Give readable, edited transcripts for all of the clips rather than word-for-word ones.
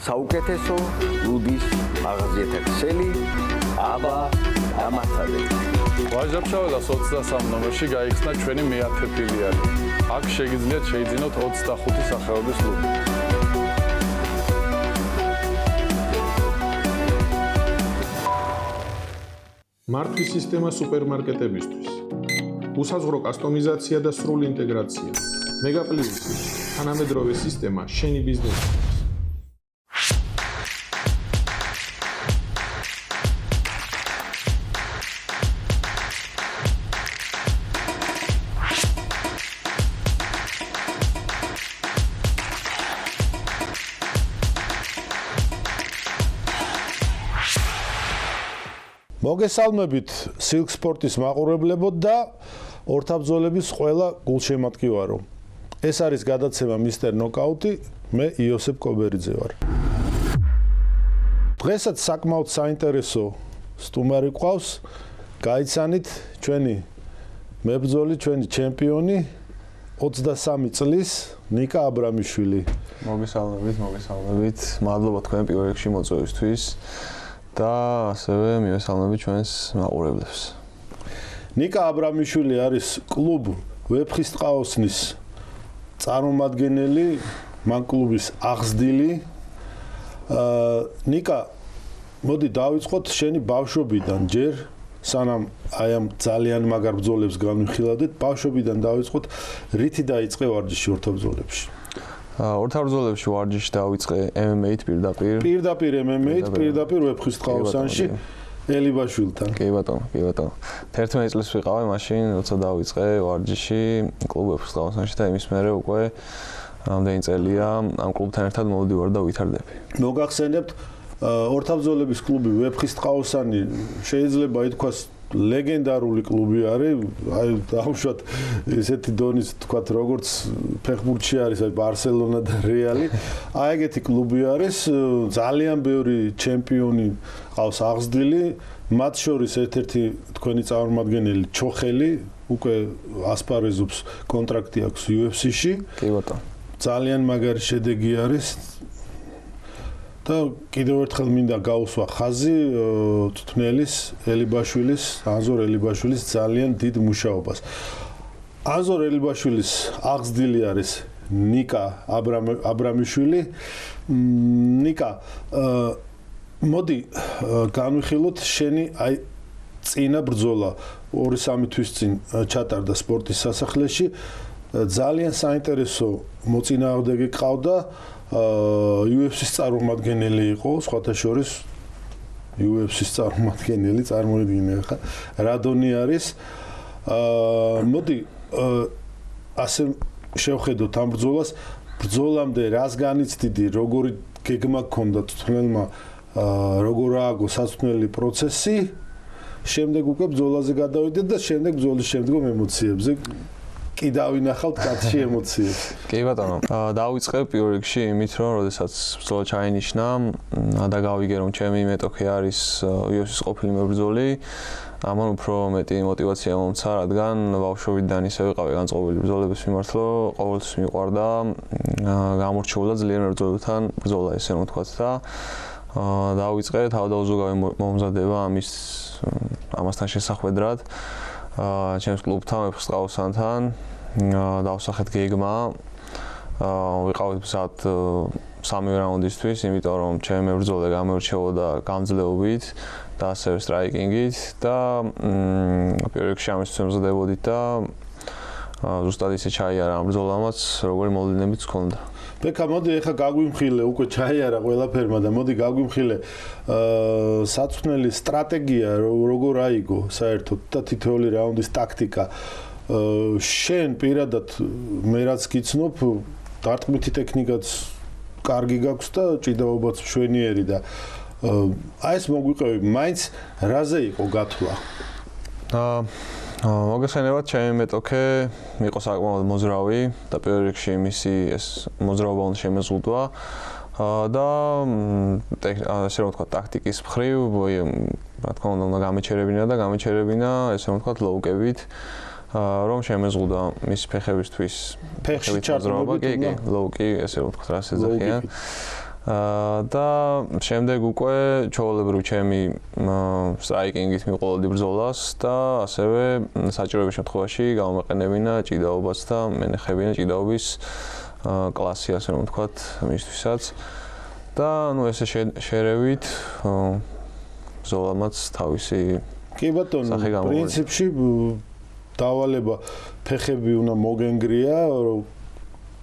საუკეთესო ლუდის მაღაზიათა ქსელი აბა დამასწავლებელი. ვაჟაბშაველას 23 ნომერში გაიხსნა ჩვენი მე-10 ფილიალი. აქ შეგიძლიათ შეიძინოთ 25 სახეობის ლუდი. მართვის სისტემა სუპერმარკეტებისთვის. უსაზღვრო კასტომიზაცია და სრული ინტეგრაცია. მეგაპლუსი, თანამედროვე სისტემა შენი ბიზნესისთვის. მოგესალმებით Silk Sport-ის მაყურებლებო და ორთაბრძოლების ყველა გულშემატკივარო. ეს არის გადაცემა Mr. Knockout-ი, მე იოსებ კობერიძე ვარ. დღესაც საკმაოდ საინტერესო სტუმარი ყავს. გაიცანით ჩვენი მებრძოლი, ჩვენი ჩემპიონი 23 წლის ნიკა აბრამიშვილი. მოგესალმებით. მადლობა თქვენ პირველ რიგში მოწვევისთვის. და ასევე მივესალმები ჩვენს მაყურებლებს. ნიკა აბრამიშვილი არის კლუბ ვეფხისტყაოსნის წარმომადგენელი, მან კლუბის აღზრდილი. ნიკა, მოდი დავიწყოთ შენი ბავშვობიდან, ჯერ სანამ აი ამ ძალიან მაგარ ბრძოლებს განვიხილავდეთ, ბავშვობიდან დავიწყოთ, რითი დაიწყე ვარჯიში ორთაბრძოლებში? ორთაბრძოლებში ვარჯიში დავიწყე MMA-ით პირდაპირ. პირდაპირ MMA-ით, პირდაპირ ვეფხისტყაოსანში ელიბაშვილთან. კი ბატონო. 11 წლის ვიყავი მაშინ, როცა დავიწყე ვარჯიში კლუბ ვეფხისტყაოსანში და იმის მერე უკვე რამდენი წელია ამ კლუბთან ერთად მოვდივარ და ვითარდები. მოგახსენებთ, ორთაბრძოლების კლუბი ვეფხისტყაოსანი შეიძლება ითქვას ლეგენდარული კლუბი არის, აი დავუშვათ ესეთი დონის თქვათ როგორც ფეხბურთში არის აი ბარსელონა და რეალი. აი ეგეთი კლუბი არის, ძალიან ბევრი ჩემპიონი ყავს აღზრდილი, მათ შორის ერთ-ერთი თქვენი წარმომადგენელი ჩოხელი, უკვე ასპარეზობს, კონტრაქტი აქვს UFC-ში. კი ბატონო. ძალიან მაგარი შედეგი არის. და კიდევ ერთხელ მინდა გაუსვა ხაზი თუთნელის ელიბაშვილის, ანზორ ელიბაშვილის ძალიან დიდ მუშაობას. ანზორ ელიბაშვილის აღზრდილი არის ნიკა აბრამიშვილი. ნიკა, მოდი განვიხილოთ შენი აი წინა ბრძოლა 2-3 თვის წინ ჩატარდა სპორტის სასახლეში. ძალიან საინტერესო მოწინააღმდეგე ყავდა. UFC-ს წარმომადგენელი იყო, სხვათა შორის UFC-ს წარმომადგენელი, წარმოიდგინე ხა, რადონი არის. მოდი ასე შევხედოთ ამ ბრძოლას. ბრძოლამდე რას განიცდიდი, როგორი გეგმა გქონდა თვითონელმა, როგორ ააგო საწვრთნელი პროცესი, შემდეგ უკვე ბრძოლაზე გადავიდეთ და შემდეგ ბრძოლის შემდგომ ემოციებზე კი დავინახავთ კაცში ემოციებს. კი ბატონო. დავიწყე პირველ რიგში იმით, რომ როდესაც ბრძოლა ჩაინიშნა და გავიგე რომ ჩემი მეტოქე არის UFC-ს ყოფილი მებრძოლი, ამან უფრო მეტი мотиваცია მომცა, რადგან ბავშვობიდან ისე ვიყავი განწყობილი ბრძოლების მიმართ, რომ ყოველთვის მიყვარდა გამორჩეულ და ძლიერ მებრძოლებთან ბრძოლა, ესე რომ ვთქვათ და დავიწყე თავდაუზოგავი მომზადება ამასთან შესახვედრად. ჩემს კლუბთან, ვეფხისტყაოსანთან დავსახეთ გეგმა. ვიყავით მზად 3 რაუნდისთვის, იმიტომ რომ ჩემი მებრძოლე გამორჩეოდა გამძლეობით და ასევე სტრაიკინგით და პირველ რიგში ამისთვის ემზადებოდით და ზუსტად ისე ჩაიარა ამ ბრძოლამაც, როგორი მოვლენებიც ჰქონდა. ბექა, მოდი ახლა გაგვიმხილე, უკვე ჩაიარა ყველაფერმა და მოდი გაგვიმხილე საწვრთნელი სტრატეგია როგორ აიგო საერთოდ და თითოეული რაუნდის ტაქტიკა. შენ პირადად მე რაც გიცნობ, დარტყმითი ტექნიკაც კარგი გაქვს და ჭიდაობაც მშვენიერი და აი ეს მოგვიყევი, მაინც რაზე იყო გათვლა? მოგესალმებით, ჩემი მეტოქე იყო საკმაოდ მოძრავი და პირველ რიგში მისი ეს მოძრაობა უნდა შემეზღუდვა და ასე რომ ვთქვათ, ტაქტიკის მხრივ, რა თქმა უნდა, გამეჩერებინა, ესე რომ ვთქვათ, ლოუკებით, რომ შემეზღუდა მის ფეხებისთვის. ფეხში ჩარდობა, კი, ლოუკი, ესე რომ ვთქვათ, რას ეძახიან. და შემდეგ უკვე ჩვეულებრივ ჩემი სტრაიკინგით მიყოლოდი ბრძოლას და ასევე საჭიროების შემთხვევაში გამომეყენებინა ჭიდაობას და მენეხებინა ჭიდაობის კლასი, ასე რომ ვთქვათ, მისთვის. და ესე შერევით ბრძოლამაც თავისი კი ბატონო, პრინციპში დავალება ფეხები უნდა მოგენგრია,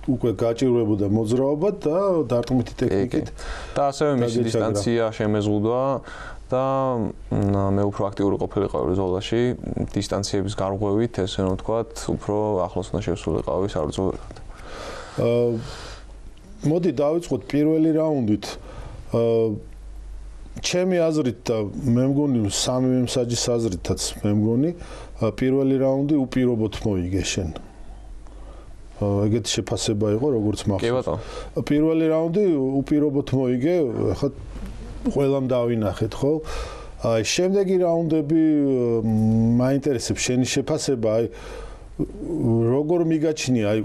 უკვე გაჭირვებოდა მოძრაობა და დარტყმითი ტექნიკით და ასევე მისი დისტანცია შემეზღუდვა და მე უფრო აქტიური ყოფილიყავი ბრძოლაში დისტანციების გარღვევით, ესე რომ ვთქვათ, უფრო ახლოს უნდა შევსულიყავი საბრძოლველად. მოდი დავიწყოთ პირველი რაუნდით. ჩემი აზრით და მე მგონი სამივე მსაჯის აზრითაც მე მგონი პირველი რაუნდი უპირობოდ მოიგე შენ. ეგეთი შეფასება იყო როგორც მახსოვს. კი ბატონო. პირველი რაუნდი უპირობოდ მოიგე, ხა ყველამ დავინახეთ, ხო? აი შემდეგი რაუნდები მაინტერესებს შენი შეფასება, აი როგორ მიგაჩნია, აი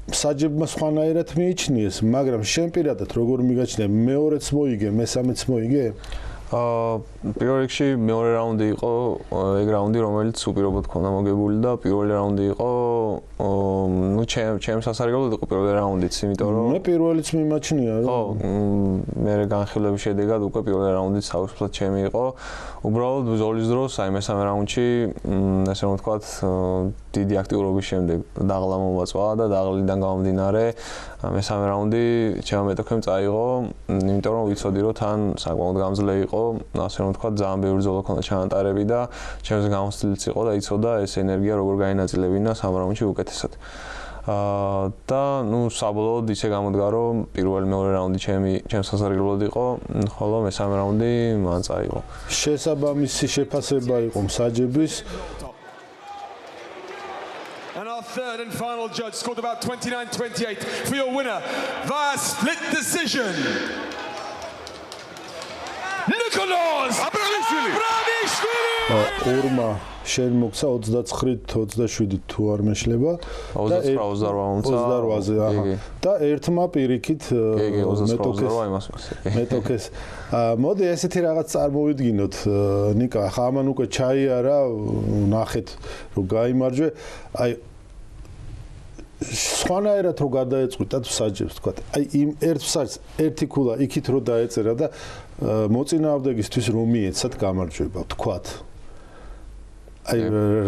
მსაჯებმა სხვანაირად მიიჩნიეს, მაგრამ შენ პირადად როგორ მიგაჩნია, მეორეც მოიგე, მესამეც მოიგე? პირველ რიგში მეორე რაუნდი იყო ეგ რაუნდი, რომელიც უპირობოდ ქონდა მოგებული და პირველი რაუნდი იყო ნუ ჩემს სასარგებლოდ იყო პირველი რაუნდიც, იმიტომ რომ მე პირველიც მიმაჩნია, რომ ხო, მე განხილების შედეგად უკვე პირველი რაუნდიც თავისუფლად ჩემი იყო. უბრალოდ ბრძოლის დროს, აი მესამე რაუნდში, ასე რომ ვთქვათ, დიდი აქტიურობის შემდეგ დაღლა მომაწვა და დაღლიდან გამომდინარე მესამე რაუნდი ჩემო მეტოქემ წაიღო, იმიტომ რომ ვიცოდი რომ თან საკმაოდ გამძლე იყო, ასე რომ ვთქვათ, ძალიან ბევრი ბრძოლა ქონდა ჩაანტარები და ჩემზე გამოცდილიც იყო და იცოდა ეს ენერგია როგორ გაინაწილებინა სამ რაუნდში უკეთესად. და ნუ საბოლოოდ ისე გამოდგა რომ პირველი მეორე რაუნდი ჩემს სასარგებლოდ იყო, ხოლო მესამე რაუნდი მან წაიღო. შესაბამისი შეფასება იყო მსაჯების. And our third and final judge scored about 29-28 for your winner via split decision. Nicholas Abramishvili! ორმა შენ მოგცა 29-27 თუ არ მეშლება და 28-28-ზე, აჰა. და ერთმა პირიქით მეტოქეს. მოდი ესეთი რაღაც წარმოვიდგინოთ, ნიკა, ხა ამან უკვე ჩაიარა, ნახეთ რომ გაიმარჯვე. აი სხვანაირად რო გადაეწყვიტათ მსაჯებს, თქვა. აი იმ ერთ მსაჯს ერთი ქულა იქით რო დაეწერა და მოწინააღმდეგისთვის რომ მიეცათ გამარჯვება, თქვა. აი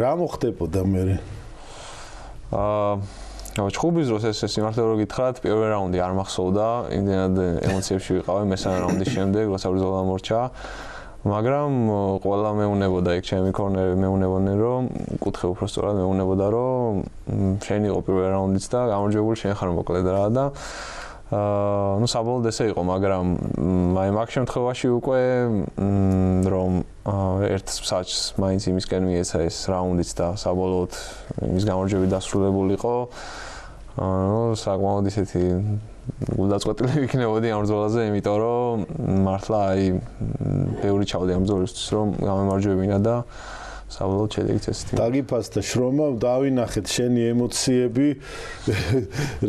რა მოხდებოდა მე? ჩხუბის დროს ეს სიმართლე რო გითხრათ, პირველი რაუნდი არ მახსოვდა, იმდენად ემოციებში ვიყავი მესამე რაუნდის შემდეგ, როცა ბრძოლა მორჩა. მაგრამ ყველა მეუნებოდა ეგ ჩემი კორნერი მეუნებოდნენ რომ კუთხე უფრო სწორად მეუნებოდა რომ შენ იყო პირველი რაუნდიც და გამარჯვებული შენ ხარ მოკლედ რა და ნუ საბოლოოდ ესე იყო, მაგრამ აი მაგ შემთხვევაში უკვე რომ ერთ მსაჯს მაინც იმისკენ მიეცა ეს რაუნდიც და საბოლოოდ იმის გამარჯვებით დასრულებული იყო. ნუ საკმაოდ ისეთი გულდაწყვეტილი ვიქნებოდი ამ ბრძოლაზე, იმიტომ რომ მართლა აი ბევრი ჩავდი ამ ბრძოლისთვის რომ გამემარჯვებინა და საბოლოოდ შედეგიც ესეთი. დაგიფასდა შრომა, დავინახეთ შენი ემოციები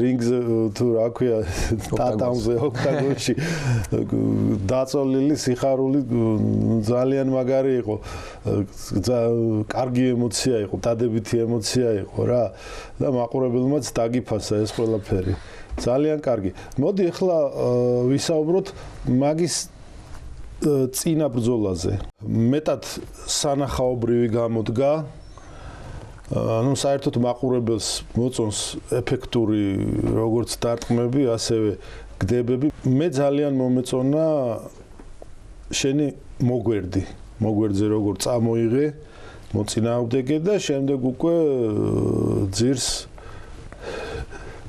რინგზე თუ რა ქვია ტატამზე ოქტაგონში დაწოლილი სიხარული ძალიან მაგარი იყო. კარგი ემოცია იყო, დადებითი ემოცია იყო რა და მაყურებელმაც დაგიფასა ეს ყველაფერი. ძალიან კარგი. მოდი ახლა ვისაუბროთ მაგის წინა ბრძოლაზე. მეტად სანახაობრივი გამოდგა. ნუ საერთოდ მაყურებელს მოწონს ეფექტური როგორც დარტყმები, ასევე გდებები. მე ძალიან მომეწონა შენი მოგვერდზე როგორ წამოიღე, მოწინააღმდეგე და შემდეგ უკვე ძირს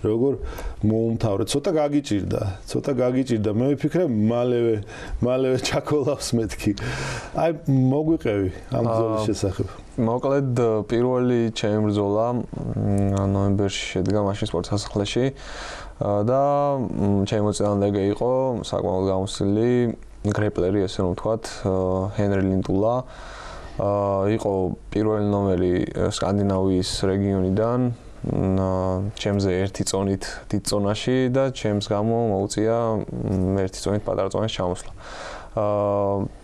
როგორ მოუმთავრე, ცოტა გაგიჭირდა. მე ვიფიქრე მალევე ჩაკოლავს მეთქი. აი მოგვიყევი ამ ბრძოლის შესახებ. მოკლედ პირველი ჩემი ბრძოლა ნოემბერში შედგა მაშინ სპორტ სასახლეში და ჩემი მოწინააღმდეგე იყო საკმაოდ გამოსილი გრეპლერი, ესე რომ ვთქვათ, ჰენრი ლინტულა. იყო პირველი ნომერი სკანდინავიის რეგიონიდან. ჩემზე ერთი წონით დიდ წონაში და ჩემს გამო მოუწია ერთი წონით პატარა წონაში ჩამოსვლა.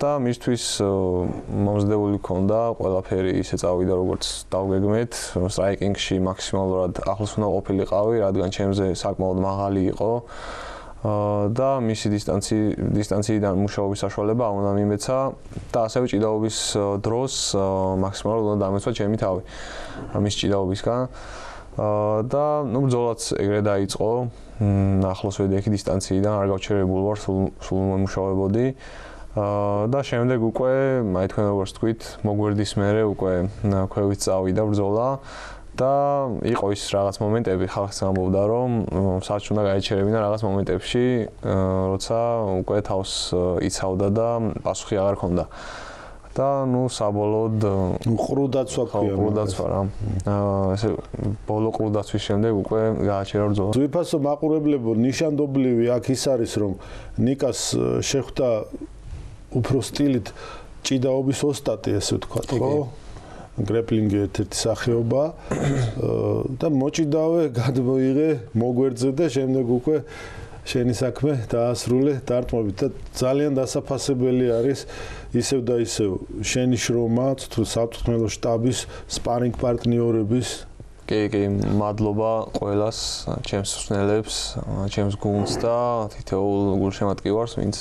და მისთვის მომზადებული ქონდა ყველაფერი ისე წავიდა როგორც დავგეგმეთ, სტრაიკინგში მაქსიმალურად ახლოს უნდა ყოფილიყავი, რადგან ჩემზე საკმაოდ მაღალი იყო. და მისი დისტანციიდან მუშაობის საშუალება უნდა მიმეცა და ასევე ჭიდაობის დროს მაქსიმალურად უნდა დამეცვა ჩემი თავი მის ჭიდაობისგან და ბრძოლაც ეგრე დაიწყო ახლოს ვედექი დისტანციიდან არ გავჩერებულ ვარ სულ მომუშავებოდი და შემდეგ უკვე აი თქვენ როგორც თქვით მოგვერდის მერე უკვე ქვევით წავიდა ბრძოლა და იყო ის რაღაც მომენტები ხალხს ამბობდა რომ საერთოდ უნდა გაეჩერებინა რაღაც მომენტებში როცა უკვე თავს იცავდა და პასუხი აღარ ჰქონდა და საბოლოოდ ყრუდაცვა ქვია ყრუდაცვა რა ესე ბოლო ყრუდაცვის შემდეგ უკვე გააჩერა ბრძოლა ძვირფასო მაყურებლებო ნიშანდობლივი აქ ის არის რომ ნიკას შეხვდა უფრო სტილით ჭიდაობის ოსტატი ესე ვთქვათ ხო გრეპლინგი ერთ-ერთი სახეობა და მოჭიდავე გადმოიღე მოგვერძე და შემდეგ უკვე შენი საქმე დაასრულე დარტყმობით და ძალიან დასაფასებელი არის ისევ და ისევ შენი შრომა საფრთხმელო შტაბის სპარინგ პარტნიორების კი მადლობა ყველას ჩემს მსმენელებს ჩემს გუნდს და თითოეულ გულშემატკივარს ვინც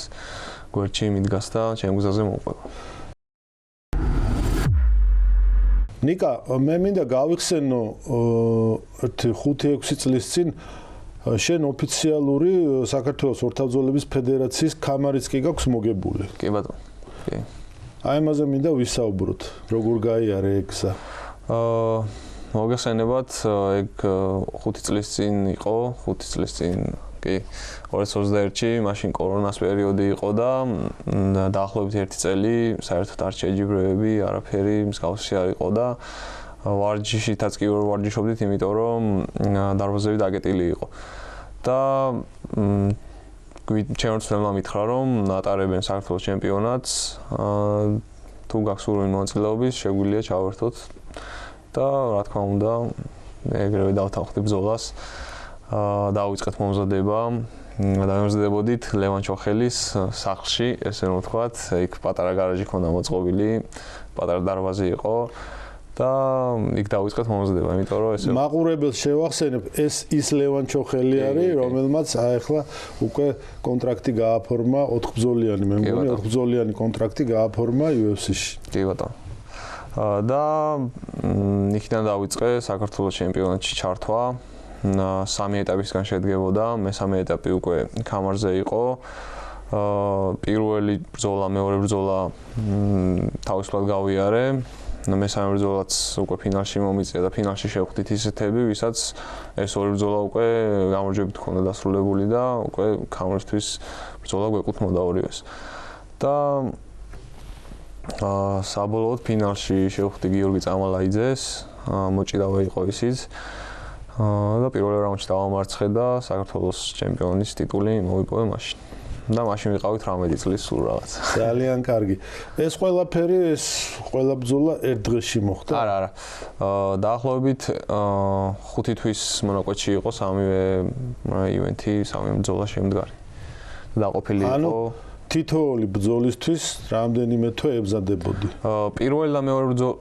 გვერდში მიდგას და ჩემ გზაზე მოყვება ნიკა, მე მინდა გავიხსენო 5-6 წლის წინ შენ ოფიციალური საქართველოს ორთაბრძოლების ფედერაციის კამარიც კი გაქვს მოგებული. კი ბატონო. კი. აი ამაზე მინდა ვისაუბროთ. როგორ გაიარე ეგ გზა? მოგეხსენებათ, ეგ 5 წლის წინ იყო, 5 წლის წინ კი 2021-ში, მაშინ კორონას პერიოდი იყო და დაახლოებით 1 წელი საერთოდ არ შეჯიბრებები, არაფერი მსგავსი არ იყო და ვარჯიშითაც კი ვერ ვარჯიშობდით, იმიტომ რომ დარბაზები დაკეტილი იყო. და ჩემს თემმა მითხრა რომ ატარებენ საქართველოს ჩემპიონატს, თუ გაქვს ურვინი მონაწილეობის, შეგვიძლია ჩავერთოთ და რა თქმა უნდა, ეგრევე დავთანხმდი ბრძოლას. დავიწყეთ მომზადება და მომზადებოდით ლევან ჩოხელის სახლში, ესე რომ ვთქვათ, იქ პატარა გარაჟი ქონდა მოწყობილი, პატარა დარბაზი იყო და იქ დავიწყეთ მომზადება, იმიტომ რომ ესე მაყურებელს შევახსენებ, ეს ის ლევან ჩოხელი არის, რომელმაც ახლა უკვე კონტრაქტი გააფორმა 4 ბრძოლიანი, მე მგონი 4 ბრძოლიანი კონტრაქტი გააფორმა UFC-ში. კი ბატონო. და იქიდან დავიწყე საქართველოს ჩემპიონატში ჩართვა. 3 ეტაპისგან შედგებოდა, მესამე ეტაპი უკვე კამარზე იყო. პირველი ბრძოლა, მეორე ბრძოლა თავისუფლად გავიარე. მესამე ბრძოლაც უკვე ფინალში მომიწია და ფინალში შევხვდით ისეთები, ვისაც ეს ორი ბრძოლა უკვე გამარჯვებით ჰქონდა დასრულებული და უკვე კამარისთვის ბრძოლა გვეკუთვნოდა ორივეს. და საბოლოოდ ფინალში შევხვდი გიორგი წამალაიძეს, მოჭიდავე იყო ისიც. და პირველ რაუნდში დავამარცხე და საქართველოს ჩემპიონის ტიტული მოვიპოვე მაშინ. და მაშინ ვიყავით 18 წლის სულ რაღაც. ძალიან კარგი. ეს ყველაფერი, ეს ყველა ბრძოლა ერთ დღეში მოხდა? არა. დაახლოებით 5 თვის მონაკვეთში იყო სამივე ივენთი, სამივე ბრძოლა შემდგარი. დაყოფილი იყო თითოეული ბრძოლისთვის რამდენიმე თვე ებზადებოდი?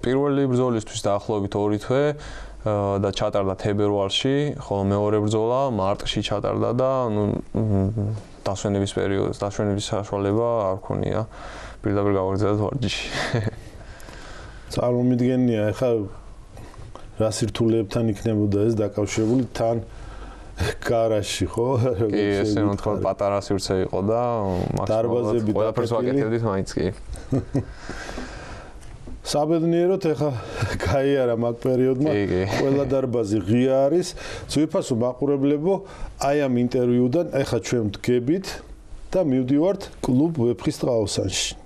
პირველი ბრძოლისთვის დაახლოებით 2 თვე და ჩატარდა თებერვალში, ხოლო მეორე ბრძოლა მარტში ჩატარდა და დასვენების პერიოდს, დასვენების საშუალება არ ქონია. პირდაპირ გავაგრძელებთ ვარჯიში. წარმომიდგენია, ეხლა რა სირთულეებთან იქნებოდა ეს დაკავშირებული თან გარაჟში, ხო? კი, ესე რომ თქვა, პატარა სივრცე იყო და დარბაზები ყველაფერს ვაკეთებდით მაინც კი. საბედნიეროდ ეხა გაიარა მაგ პერიოდმა ყველა დარბაზი ღია არის. ძვირფასო მაყურებლებო, აი ამ ინტერვიუდან ეხა ჩვენ ვდგებით და მივდივართ კლუბ ვეფხის ტყაოსანში.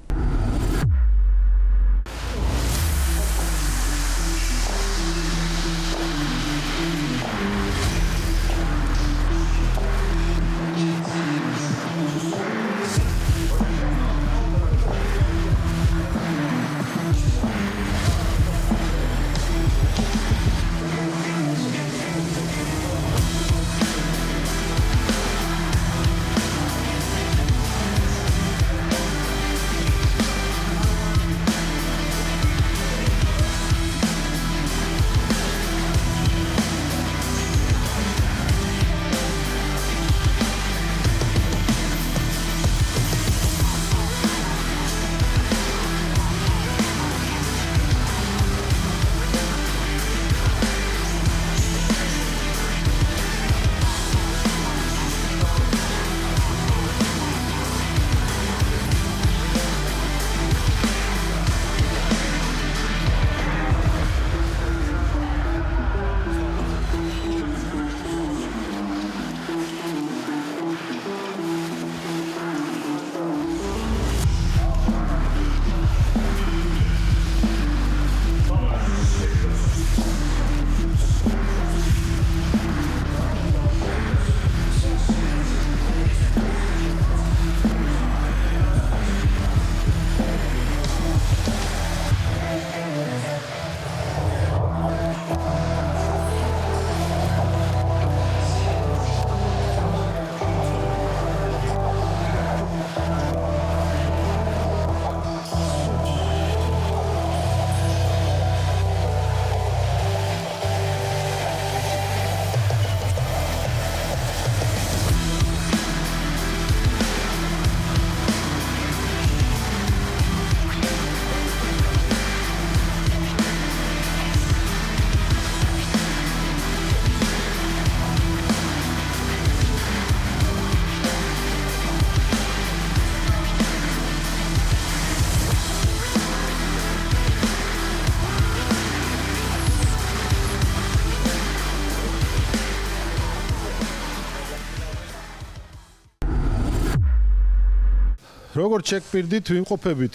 როგორც შეგპირდით, ვიმყოფებით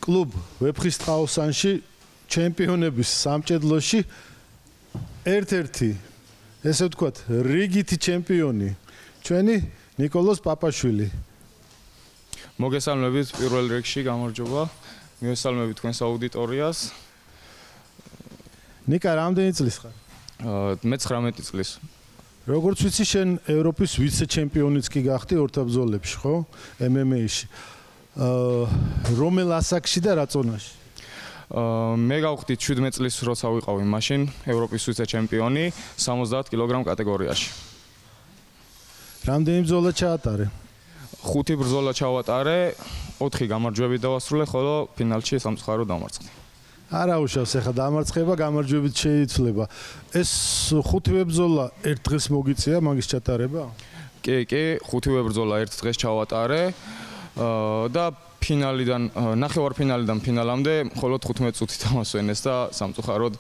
კლუბ ვეფხისტყაოსანში ჩემპიონების სამჭედლოში ერთ-ერთი ესე ვთქვათ, რიგითი ჩემპიონი ჩვენი ნიკოლოზ პაპაშვილი. მოგესალმებით პირველ რიგში, გამარჯობა. მივესალმებით თქვენს აუდიტორიას. ნიკა, რამდენი წლის ხარ? მე 19 წლის. როგორც ვიცი, შენ ევროპის ვიცე-ჩემპიონიც კი გახდი ორთაბრძოლებში, ხო? MMA-ში. რომელ ასაკში და რა წონაში? მე გავხდი 17 წლის როცა ვიყავი მაშინ ევროპის ვიცე-ჩემპიონი 70 კილოგრამ კატეგორიაში. რამდენი ბრძოლა ჩაატარე? 5 ბრძოლა ჩავატარე, 4 გამარჯვებით დავასრულე, ხოლო ფინალში სამწუხაროდ დამარცხდი. არა უშავს, ეხლა დამარცხება გამარჯვებით შეიცვლება. ეს 5 ბრძოლა ერთ დღეს მოგიწია მაგის ჩატარება? კი, 5 ბრძოლა ერთ დღეს ჩავატარე და ფინალიდან, ნახევარფინალიდან ფინალამდე მხოლოდ 15 წუთი დამასვენეს და სამწუხაროდ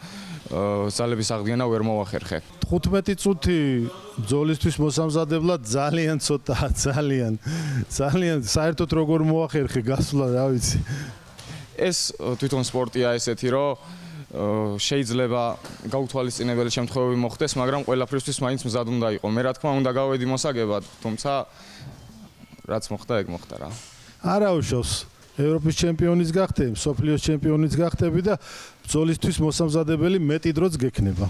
ძალების აღდგენა ვერ მოვახერხე. 15 წუთი ბრძოლისთვის მოსამზადებლად ძალიან ცოტაა, ძალიან საერთოდ როგორ მოახერხე გასვლა, რა ვიცი. ეს თვითონ სპორტია ესეთი, რომ შეიძლება გაუთვალისწინებელი შემთხვევები მოხდეს, მაგრამ ყველაფრისთვის მაინც მზად უნდა იყო. მე რა თქმა უნდა გავედი მოსაგებად, თუმცა რაც მოხდა, ეგ მოხდა რა. არა უშავს, ევროპის ჩემპიონიც გახდები, მსოფლიოს ჩემპიონიც გახდები და ბრძოლისთვის მოსამზადებელი მეტი დროც გექნება.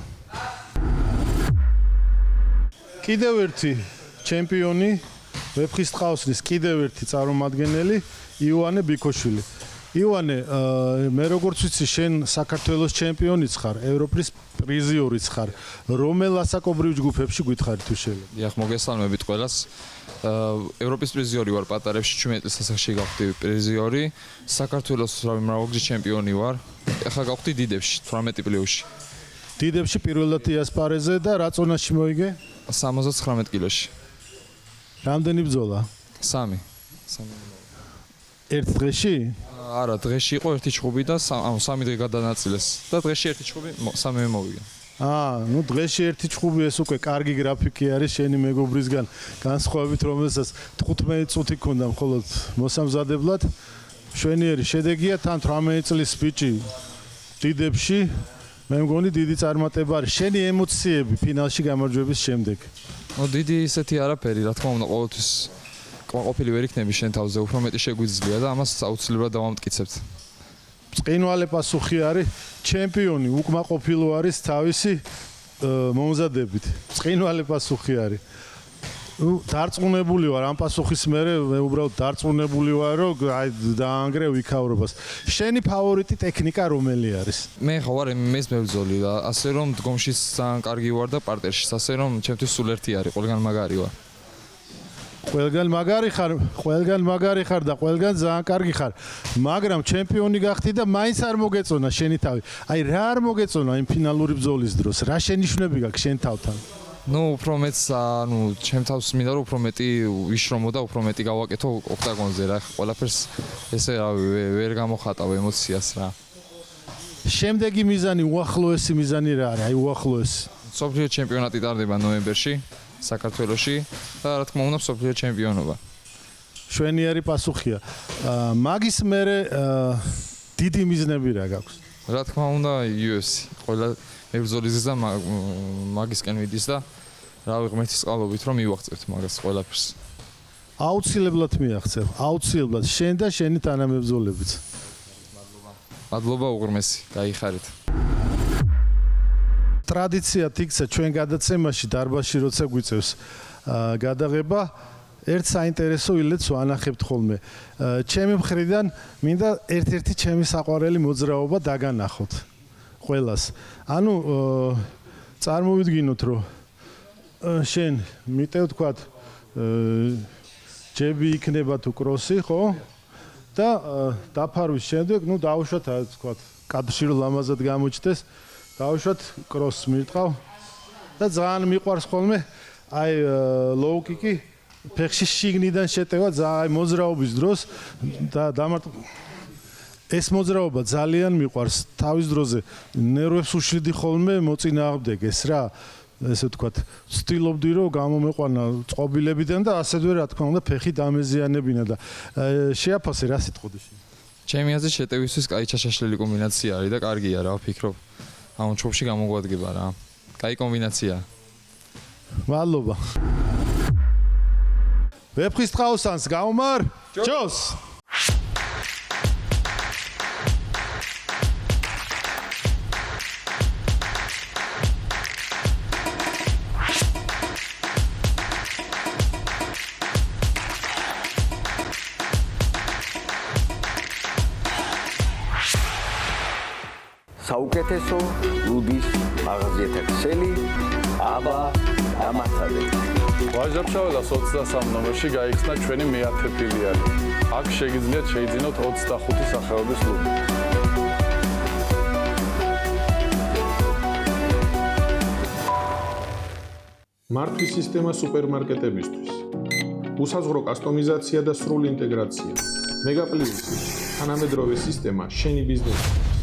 კიდევ ერთი ჩემპიონი, ვეფხისტყაოსნის კიდევ ერთი წარმომადგენელი, ივანე ბიქოშვილი. ივანე, მე როგორც ვიცი, შენ საქართველოს ჩემპიონიც ხარ, ევროპის პრიზიორიც ხარ. რომელ ასაკობრივ ჯგუფებში გითხარი თუ შეიძლება? დიახ, მოგესალმებით ყველას. ევროპის პრიზიორი ვარ პატარებში, 17 წლის ასაკში გავხდი პრიზიორი. საქართველოს მრავალგზის ჩემპიონი ვარ. ახლა გავხდი დიდებში, 18 პლუსში. დიდებში პირველად იასპარეზე და რა წონაში მოიგე? 79 კილოში. რამდენი ბრძოლა? 3. ერთ დღეში? არა, დღეში იყო ერთი ჩხუბი და 3 დღე გადანაწილეს და დღეში ერთი ჩხუბი 3-ე მოვიგე. ნუ დღეში ერთი ჩხუბი ეს უკვე კარგი გრაფიკი არის შენი მეგობრისგან განსხვავებით, რომელსაც 15 წუთი ქონდა მხოლოდ მოსამზადებლად. შვენიერი შედეგია, თან 18 წლის ბიჭი დიდებში. მე მგონი დიდი წარმატება არის. შენი ემოციები ფინალში გამარჯვების შემდეგ. დიდი ისეთი არაფერი, რა თქმა უნდა, ყოველთვის ყოფილი ვერ იქნები შენ თავზე, უფრო მეტი შეგვიძლია და ამას აუცილებლად დავამტკიცებთ. წინვალე პასუხი არის, ჩემპიონი უკმაყოფილო არის თავისი მომზადებით. წინვალე პასუხი არის. დარწმუნებული ვარ ამ პასუხის მერე, მე უბრალოდ დარწმუნებული ვარ, რომ აი დაანგრევ იქავრობას. შენი ფავორიტი ტექნიკა რომელი არის? მე ხო ვარ MMA-ის მებრძოლი და ასე რომ დგომში ძალიან კარგი ვარ და პარტერში, ასე რომ ჩემთვის სულ ერთი არის, ყველგან მაგარი ვარ. ყველგან მაგარი ხარ და ყველგან ძალიან კარგი ხარ. მაგრამ ჩემპიონი გახდი და მაინც არ მოგეწონა შენი თავი. აი რა არ მოგეწონა იმ ფინალური ბრძოლის დროს? რა შენიშვნები გაქვს შენ თავთან? უფრო მეც, ჩემ თავს მინდა რომ უფრო მეტი ვიშრომო და უფრო მეტი გავაკეთო ოქტაგონზე რა. ყველაფერს ესე ვერ გამოხატავ ემოციას რა. შემდეგი მიზანი, უახლოესი მიზანი რა არის? აი უახლოესი. მსოფლიო ჩემპიონატი ტარდება ნოემბერში საქართველოში და რა თქმა უნდა მსოფლიო ჩემპიონობა. შვენიერი პასუხია. მაგის მერე დიდი მიზნები რა გაქვს? რა თქმა უნდა UFC. ყველა მებრძოლის და მაგისკენ მიდის და რა ღმერთის წყალობით რომ მივაღწევთ მაგას ყველაფერს. აუცილებლად მიაღწევ. აუცილებლად შენ და შენი თანამებრძოლებიც. მადლობა უღრმესი. გაიხარეთ. ტრადიციად იქცა ჩვენ გადაცემაში დარბაზში როცა გვიწევს გადაღება ერთ საინტერესო ილეთს ვანახებთ ხოლმე. ჩემი მხრიდან მინდა ერთ-ერთი ჩემი საყვარელი მოძრაობა დაგანახოთ ყველას. ანუ წარმოვიდგინოთ რომ შენ მიტევ თქვათ ჯები იქნება თუ კროსი, ხო? და დაფარვის შემდეგ, დაუშვათ თქვათ კადრში რომ ლამაზად გამოჩნდეს. დავუშვათ კროსს მირტყავ და ძალიან მიყვარს ხოლმე აი ლოუ-კიკი ფეხში შიგნიდან შეტევა აი მოძრაობის დროს და ეს მოძრაობა ძალიან მიყვარს თავის დროზე ნერვებს უშლიდი ხოლმე მოწინააღმდეგეს რა ესე ვთქვათ, ვცდილობდი რომ გამომეყვანა წყობილებიდან და ასეთვე რა თქმა უნდა ფეხი დამეზიანებინა და შეაფასე რა სიტყოდი შენ? ჩემი აზრით შეტევისთვის კაი ჩაშაშლილი კომბინაცია არის და კარგია რა ვფიქრობ. ამ ჩოპში გამოგვადგება რა. კაი კომბინაცია. მადლობა. ვეფხის ტყაოსანს გაუმარ ჯოს. საუკეთესო ლუდის მაღაზიათა ქსელი აბა დამასწავლებელი. ვაჟა-ფშაველას 23 ნომერში გაიხსნა ჩვენი მე-10 ფილიალი. აქ შეგიძლიათ შეიძინოთ 25 სახეობის ლუდი. მართვის სისტემა სუპერმარკეტებისთვის. უსაზღვრო კასტომიზაცია და სრული ინტეგრაცია. მეგაპლუსი თანამედროვე სისტემა შენი ბიზნესისთვის.